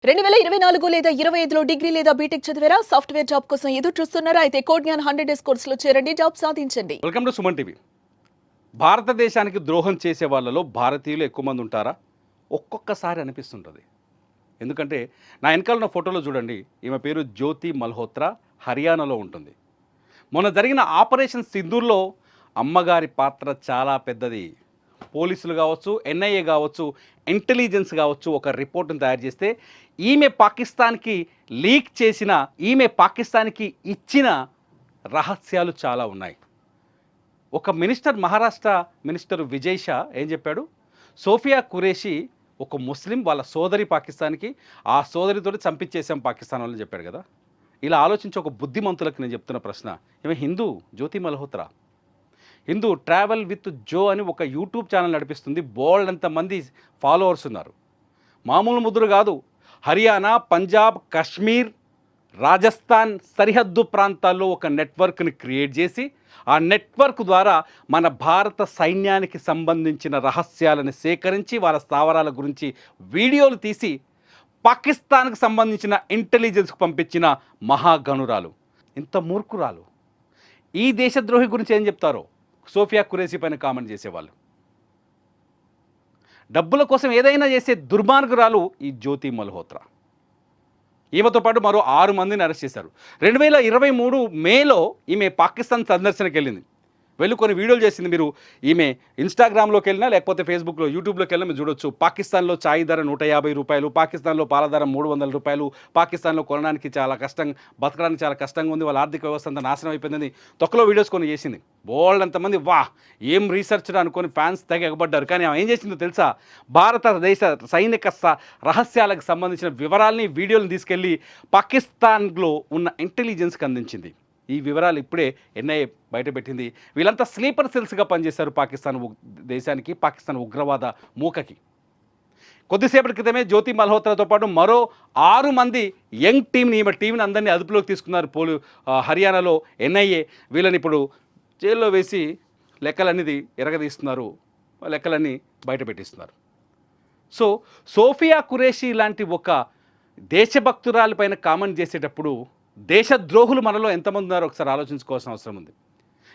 2024 లేదా 25లో డిగ్రీ లేదా బీటెక్ చదివారా? సాఫ్ట్‌వేర్ జాబ్ కోసం ఎదురు చూస్తున్నారా? అయితే కోడ్ జ్ఞాన్ 100 డేస్ కోర్సులో చేరండి. జాబ్ సాధించండి. Welcome to Suman TV. భారతదేశానికి ద్రోహం చేసే వాళ్ళలో భారతీయులు ఎక్కువ మంది ఉంటారా? ఒక్కొక్కసారి అనిపిస్తుంటుంది. ఎందుకంటే నా వెనకాల ఉన్న ఫోటోలో చూడండి, ఈమె పేరు జ్యోతి మల్హోత్రా, హర్యానాలో ఉంటుంది. మొన్న జరిగిన ఆపరేషన్ సింధూర్లో అమ్మగారి పాత్ర చాలా పెద్దది. పోలీసులు కావచ్చు, ఎన్ఐఏ కావచ్చు, ఇంటెలిజెన్స్ కావచ్చు, ఒక రిపోర్ట్ని తయారు చేస్తే ఈమె పాకిస్తాన్కి లీక్ చేసిన, ఈమె పాకిస్తాన్కి ఇచ్చిన రహస్యాలు చాలా ఉన్నాయి. ఒక మినిస్టర్, మహారాష్ట్ర మినిస్టర్ విజయ్ షా ఏం చెప్పాడు? సోఫియా ఖురేషి ఒక ముస్లిం, వాళ్ళ సోదరి పాకిస్తాన్కి, ఆ సోదరితో చంపించేసాం పాకిస్తాన్ వాళ్ళని చెప్పాడు కదా. ఇలా ఆలోచించి ఒక బుద్ధిమంతులకు నేను చెప్తున్న ప్రశ్న, ఈమె హిందూ, జ్యోతి Malhotra Hindu. Travel with Jo అని ఒక యూట్యూబ్ ఛానల్ నడిపిస్తుంది. బోల్డ్ అంతమంది ఫాలోవర్స్ ఉన్నారు. మామూలు ముద్దురు కాదు. హర్యానా, పంజాబ్, కాశ్మీర్, రాజస్థాన్ సరిహద్దు ప్రాంతాల్లో ఒక నెట్వర్క్ని క్రియేట్ చేసి, ఆ నెట్వర్క్ ద్వారా మన భారత సైన్యానికి సంబంధించిన రహస్యాలను సేకరించి, వాళ్ళ స్థావరాల గురించి వీడియోలు తీసి పాకిస్తాన్కి సంబంధించిన ఇంటెలిజెన్స్కు పంపించిన మహాగణురాలు. ఇంత మూర్ఖురాలు ఈ దేశద్రోహి గురించి ఏం చెప్తారో సోఫియా ఖురేషి పైన కామెంట్ చేసేవాళ్ళు. డబ్బుల కోసం ఏదైనా చేసే దుర్మార్గురాలు ఈ జ్యోతి మల్హోత్రా. ఈమెతో పాటు మరో 6 మందిని అరెస్ట్ చేశారు. 2023 మేలో ఈమె పాకిస్తాన్ సందర్శనకి వెళ్ళింది. వెళ్ళి కొన్ని వీడియోలు చేసింది. మీరు ఈమె ఇన్స్టాగ్రామ్లోకి వెళ్ళినా, లేకపోతే ఫేస్బుక్లో, యూట్యూబ్లోకి వెళ్ళినా మీరు చూడొచ్చు. పాకిస్తాన్లో ఛాయ్ ధర 150 రూపాయలు, పాకిస్తాన్లో పాల ధర 300 రూపాయలు, పాకిస్తాన్లో కొనడానికి చాలా కష్టం, బతకడానికి చాలా కష్టంగా ఉంది, వాళ్ళ ఆర్థిక వ్యవస్థ అంతా నాశనం అయిపోయిందని తొక్కలో వీడియోస్ కొన్ని చేసింది. బోల్డ్ అంతమంది వా ఏం రీసెర్చ్ అనుకొని ఫ్యాన్స్ తెగ ఎగబడ్డారు. కానీ ఆమె ఏం చేసిందో తెలుసా? భారతదేశ సైనిక రహస్యాలకు సంబంధించిన వివరాలని, వీడియోలను తీసుకెళ్ళి పాకిస్తాన్లో ఉన్న ఇంటెలిజెన్స్కి అందించింది. ఈ వివరాలు ఇప్పుడే ఎన్ఐఏ బయటపెట్టింది. వీళ్ళంతా స్లీపర్ సెల్స్గా పనిచేశారు పాకిస్తాన్ దేశానికి, పాకిస్తాన్ ఉగ్రవాద మూకకి. కొద్దిసేపటి క్రితమే జ్యోతి మల్హోత్రాతో పాటు మరో 6 మంది యంగ్ టీంని, ఈమె టీంని అందరినీ అదుపులోకి తీసుకున్నారు హర్యానాలో ఎన్ఐఏ. వీళ్ళని ఇప్పుడు జైల్లో వేసి లెక్కలన్నీ ఎరగదీస్తున్నారు, లెక్కలన్నీ బయటపెట్టిస్తున్నారు. సో సోఫియా ఖురేషి లాంటి ఒక దేశభక్తురాలిపైన కామెంట్ చేసేటప్పుడు దేశద్రోహులు మనలో ఎంతమంది ఉన్నారో ఒకసారి ఆలోచించుకోవాల్సిన అవసరం ఉంది.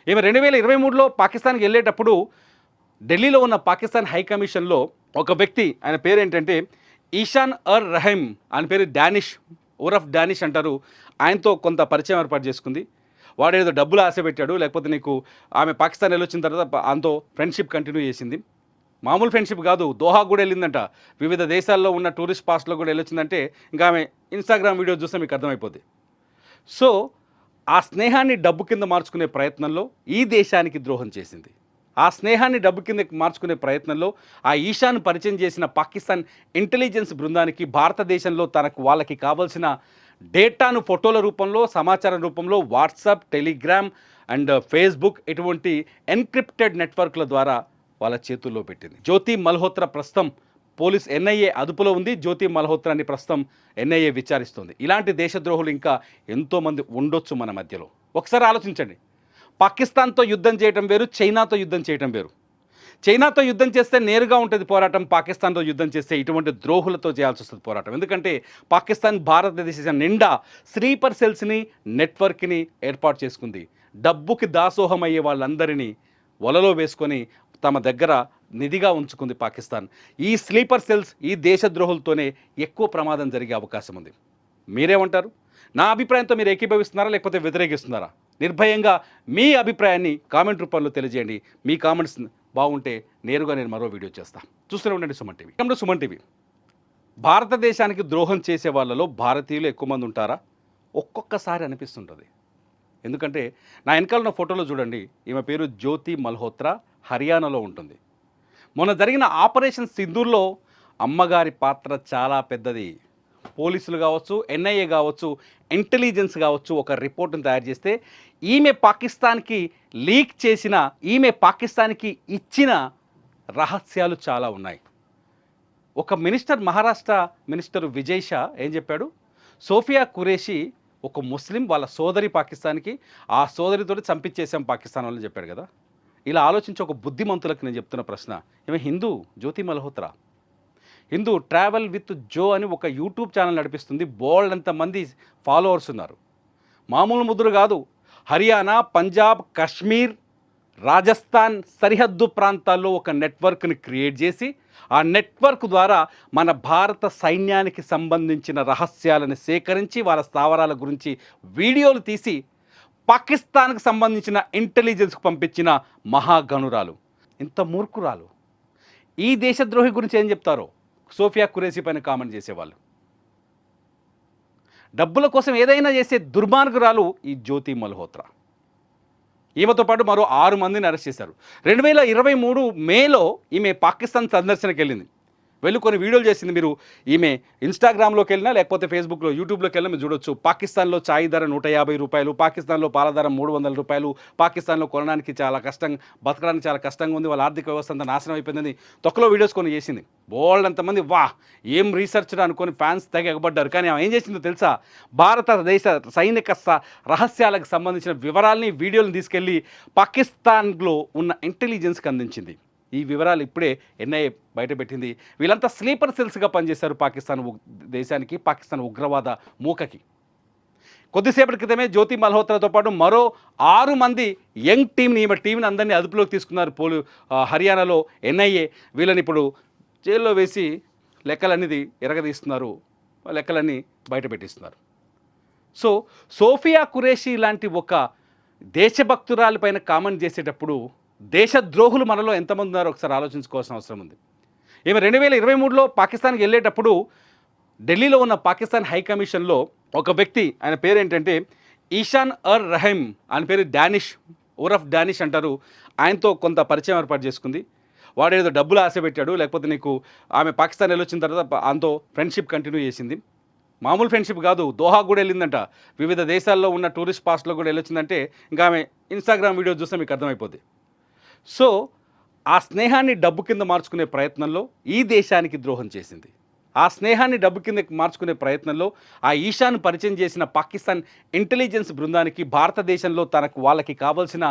ఈమె 2023లో పాకిస్తాన్కి వెళ్ళేటప్పుడు ఢిల్లీలో ఉన్న పాకిస్తాన్ హై కమిషన్లో ఒక వ్యక్తి, ఆయన పేరు ఏంటంటే ఈషాన్ అర్ రహీం, ఆయన పేరు డానిష్, ఉరఫ్ డానిష్ అంటారు. ఆయనతో కొంత పరిచయం ఏర్పాటు చేసుకుంది. వాడు ఏదో డబ్బులు ఆశ పెట్టాడు, లేకపోతే నీకు ఆమె పాకిస్తాన్ వెళ్ళొచ్చిన తర్వాత ఆయనతో ఫ్రెండ్షిప్ కంటిన్యూ చేసింది. మామూలు ఫ్రెండ్షిప్ కాదు, దోహా కూడా వెళ్ళిందంట. వివిధ దేశాల్లో ఉన్న టూరిస్ట్ పాస్ట్లో కూడా వెళ్ళొచ్చిందంటే ఇంకా ఆమె ఇన్స్టాగ్రామ్ వీడియో చూస్తే మీకు అర్థమైపోద్ది. సో ఆ స్నేహాన్ని డబ్బు కింద మార్చుకునే ప్రయత్నంలో ఈ దేశానికి ద్రోహం చేసింది. ఆ స్నేహాన్ని డబ్బు కింద మార్చుకునే ప్రయత్నంలో ఆ ఈషాను పరిచయం చేసిన పాకిస్తాన్ ఇంటెలిజెన్స్ బృందానికి భారతదేశంలో వాళ్ళకి కావాల్సిన డేటాను ఫోటోల రూపంలో, సమాచారం రూపంలో వాట్సాప్, టెలిగ్రామ్ అండ్ ఫేస్బుక్ ఇటువంటి ఎన్క్రిప్టెడ్ నెట్వర్క్ల ద్వారా వాళ్ళ చేతుల్లో పెట్టింది. జ్యోతి మల్హోత్రా ప్రస్తుతం పోలీస్ ఎన్ఐఏ అదుపులో ఉంది. జ్యోతి మల్హోత్రాని ప్రస్తుతం ఎన్ఐఏ విచారిస్తుంది. ఇలాంటి దేశద్రోహులు ఇంకా ఎంతోమంది ఉండొచ్చు మన మధ్యలో. ఒకసారి ఆలోచించండి. పాకిస్తాన్తో యుద్ధం చేయడం వేరు, చైనాతో యుద్ధం చేయడం వేరు. చైనాతో యుద్ధం చేస్తే నేరుగా ఉంటుంది పోరాటం, పాకిస్తాన్తో యుద్ధం చేస్తే ఇటువంటి ద్రోహులతో చేయాల్సి వస్తుంది పోరాటం. ఎందుకంటే పాకిస్తాన్ భారతదేశం నిండా స్లీపర్ సెల్స్ని, నెట్వర్క్ని ఏర్పాటు చేసుకుంది. డబ్బుకి దాసోహం అయ్యే వాళ్ళందరినీ వలలో వేసుకొని తమ దగ్గర నిధిగా ఉంచుకుంది పాకిస్తాన్. ఈ స్లీపర్ సెల్స్, ఈ దేశద్రోహులతోనే ఎక్కువ ప్రమాదం జరిగే అవకాశం ఉంది. మీరేమంటారు? నా అభిప్రాయంతో మీరు ఏకీభవిస్తున్నారా, లేకపోతే వ్యతిరేకిస్తున్నారా? నిర్భయంగా మీ అభిప్రాయాన్ని కామెంట్ రూపంలో తెలియజేయండి. మీ కామెంట్స్ బాగుంటే నేరుగా నేను మరో వీడియో చేస్తాను. చూస్తూనే ఉండండి సుమన్ టీవీ. సుమన్ టీవీ. భారతదేశానికి ద్రోహం చేసే వాళ్ళలో భారతీయులు ఎక్కువ మంది ఉంటారా? ఒక్కొక్కసారి అనిపిస్తుంటుంది. ఎందుకంటే నా వెనకాల ఉన్న ఫోటోలో చూడండి, ఈమె పేరు జ్యోతి మల్హోత్రా, హర్యానాలో ఉంటుంది. మొన్న జరిగిన ఆపరేషన్ సింధూర్లో అమ్మగారి పాత్ర చాలా పెద్దది. పోలీసులు కావచ్చు, ఎన్ఐఏ కావచ్చు, ఇంటెలిజెన్స్ కావచ్చు, ఒక రిపోర్ట్ని తయారు చేస్తే ఈమె పాకిస్తాన్కి లీక్ చేసిన, ఈమె పాకిస్తాన్కి ఇచ్చిన రహస్యాలు చాలా ఉన్నాయి. ఒక మినిస్టర్, మహారాష్ట్ర మినిస్టర్ విజయ్ షా ఏం చెప్పాడు? సోఫియా ఖురేషి ఒక ముస్లిం, వాళ్ళ సోదరి పాకిస్తాన్కి, ఆ సోదరితో చంపించేసాం పాకిస్తాన్ వాళ్ళని చెప్పాడు కదా. ఇలా ఆలోచించి ఒక బుద్ధిమంతులకు నేను చెప్తున్న ప్రశ్న, ఈమె హిందూ, జ్యోతి Malhotra Hindu travel with Jo అని ఒక యూట్యూబ్ ఛానల్ నడిపిస్తుంది. బోల్డ్ అంతమంది ఫాలోవర్స్ ఉన్నారు. మామూలు ముద్దులు కాదు. హర్యానా, పంజాబ్, కాశ్మీర్, రాజస్థాన్ సరిహద్దు ప్రాంతాల్లో ఒక నెట్వర్క్ని క్రియేట్ చేసి ఆ నెట్వర్క్ ద్వారా మన భారత సైన్యానికి సంబంధించిన రహస్యాలను సేకరించి వాళ్ళ స్థావరాల గురించి వీడియోలు తీసి పాకిస్తాన్కి సంబంధించిన ఇంటెలిజెన్స్కు పంపించిన మహాగణురాలు. ఇంత మూర్ఖురాలు. ఈ దేశద్రోహి గురించి ఏం చెప్తారో సోఫియా ఖురేషీ పైన కామెంట్ చేసేవాళ్ళు. డబ్బుల కోసం ఏదైనా చేసే దుర్మార్గురాలు ఈ జ్యోతి మల్హోత్రా. ఈమెతో పాటు మరో 6 మందిని అరెస్ట్ చేశారు. 2023 మేలో ఈమె పాకిస్తాన్ సందర్శనకి వెళ్ళింది. వెళ్ళి కొన్ని వీడియోలు చేసింది. మీరు ఈమె ఇన్స్టాగ్రామ్లోకి వెళ్ళినా లేకపోతే ఫేస్బుక్లో, యూట్యూబ్లోకి వెళ్ళినా మీరు చూడొచ్చు. పాకిస్తాన్లో ఛాయ్ ధర 150 రూపాయలు, పాకిస్తాన్లో పాల ధర 300 రూపాయలు, పాకిస్తాన్లో కొనడానికి చాలా కష్టం, బతకడానికి చాలా కష్టంగా ఉంది, వాళ్ళ ఆర్థిక వ్యవస్థ అంతా నాశనం అయిపోయిందని తొక్కలో వీడియోస్ కొన్ని చేసింది. బోల్డ్ అంతమంది వా ఏం రీసెర్చ్ అనుకొని ఫ్యాన్స్ తెగ ఎగబడ్డారు. కానీ ఆమె ఏం చేసిందో తెలుసా? భారతదేశ సైనిక రహస్యాలకు సంబంధించిన వివరాలని, వీడియోలను తీసుకెళ్ళి పాకిస్తాన్లో ఉన్న ఇంటెలిజెన్స్కి అందించింది. ఈ వివరాలు ఇప్పుడే ఎన్ఐఏ బయటపెట్టింది. వీళ్ళంతా స్లీపర్ సెల్స్గా పనిచేశారు పాకిస్తాన్ దేశానికి, పాకిస్తాన్ ఉగ్రవాద మూకకి. కొద్దిసేపటి క్రితమే జ్యోతి మల్హోత్రాతో పాటు మరో 6 మంది యంగ్ టీంని, ఈమె టీంని అందరినీ అదుపులోకి తీసుకున్నారు హర్యానాలో ఎన్ఐఏ. వీళ్ళని ఇప్పుడు జైల్లో వేసి లెక్కలన్నీ ఎరగదీస్తున్నారు, లెక్కలన్నీ బయటపెట్టిస్తున్నారు. సో సోఫియా ఖురేషీ లాంటి ఒక దేశభక్తురాలిపైన కామెంట్ చేసేటప్పుడు దేశద్రోహులు మనలో ఎంతమంది ఉన్నారో ఒకసారి ఆలోచించుకోవాల్సిన అవసరం ఉంది. ఈమె 2023లో పాకిస్తాన్కి వెళ్ళేటప్పుడు ఢిల్లీలో ఉన్న పాకిస్తాన్ హై కమిషన్లో ఒక వ్యక్తి, ఆయన పేరు ఏంటంటే ఈషాన్ అర్ రహీం, ఆయన పేరు డానిష్, ఉరఫ్ డానిష్ అంటారు. ఆయనతో కొంత పరిచయం ఏర్పాటు చేసుకుంది. వాడు ఏదో డబ్బులు ఆశ పెట్టాడు, లేకపోతే నీకు ఆమె పాకిస్తాన్ వెళ్ళొచ్చిన తర్వాత ఆయనతో ఫ్రెండ్షిప్ కంటిన్యూ చేసింది. మామూలు ఫ్రెండ్షిప్ కాదు, దోహా కూడా వెళ్ళిందంట. వివిధ దేశాల్లో ఉన్న టూరిస్ట్ పాస్ట్లో కూడా వెళ్ళొచ్చిందంటే ఇంకా ఆమె ఇన్స్టాగ్రామ్ వీడియో చూస్తే మీకు అర్థమైపోద్ది. సో ఆ స్నేహాన్ని డబ్బు కింద మార్చుకునే ప్రయత్నంలో ఈ దేశానికి ద్రోహం చేసింది. ఆ స్నేహాన్ని డబ్బు కింద మార్చుకునే ప్రయత్నంలో ఆ ఈశాన్ పరిచయం చేసిన పాకిస్తాన్ ఇంటెలిజెన్స్ బృందానికి భారతదేశంలో వాళ్ళకి కావాల్సిన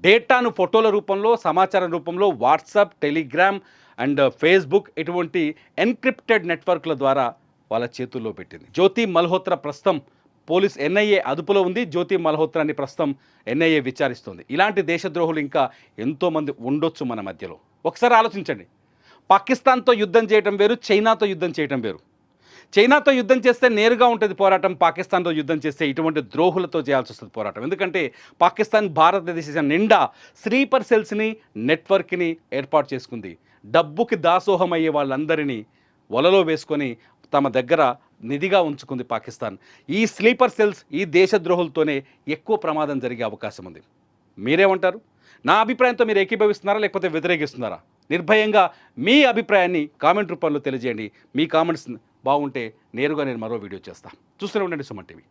డేటాను ఫోటోల రూపంలో, సమాచారం రూపంలో వాట్సాప్, టెలిగ్రామ్ అండ్ ఫేస్బుక్ ఇటువంటి ఎన్క్రిప్టెడ్ నెట్వర్క్ల ద్వారా వాళ్ళ చేతుల్లో పెట్టింది. జ్యోతి మల్హోత్రా ప్రస్తుతం పోలీస్ ఎన్ఐఏ అదుపులో ఉంది. జ్యోతి మల్హోత్రాని ప్రస్తుతం ఎన్ఐఏ విచారిస్తుంది. ఇలాంటి దేశద్రోహులు ఇంకా ఎంతోమంది ఉండొచ్చు మన మధ్యలో. ఒకసారి ఆలోచించండి. పాకిస్తాన్తో యుద్ధం చేయడం వేరు, చైనాతో యుద్ధం చేయడం వేరు. చైనాతో యుద్ధం చేస్తే నేరుగా ఉంటుంది పోరాటం, పాకిస్తాన్తో యుద్ధం చేస్తే ఇటువంటి ద్రోహులతో చేయాల్సి వస్తుంది పోరాటం. ఎందుకంటే పాకిస్తాన్ భారతదేశం నిండా స్లీపర్ సెల్స్ని, నెట్వర్క్ని ఏర్పాటు చేసుకుంది. డబ్బుకి దాసోహం అయ్యే వాళ్ళందరినీ వలలో వేసుకొని తమ దగ్గర నిధిగా ఉంచుకుంది పాకిస్తాన్. ఈ స్లీపర్ సెల్స్, ఈ దేశద్రోహులతోనే ఎక్కువ ప్రమాదం జరిగే అవకాశం ఉంది. మీరేమంటారు? నా అభిప్రాయంతో మీరు ఏకీభవిస్తున్నారా లేకపోతే వ్యతిరేకిస్తున్నారా? నిర్భయంగా మీ అభిప్రాయాన్ని కామెంట్ రూపంలో తెలియజేయండి. మీ కామెంట్స్ బాగుంటే నేరుగా నేను మరో వీడియో చేస్తాను. చూస్తూనే ఉండండి సుమన్ టీవీ.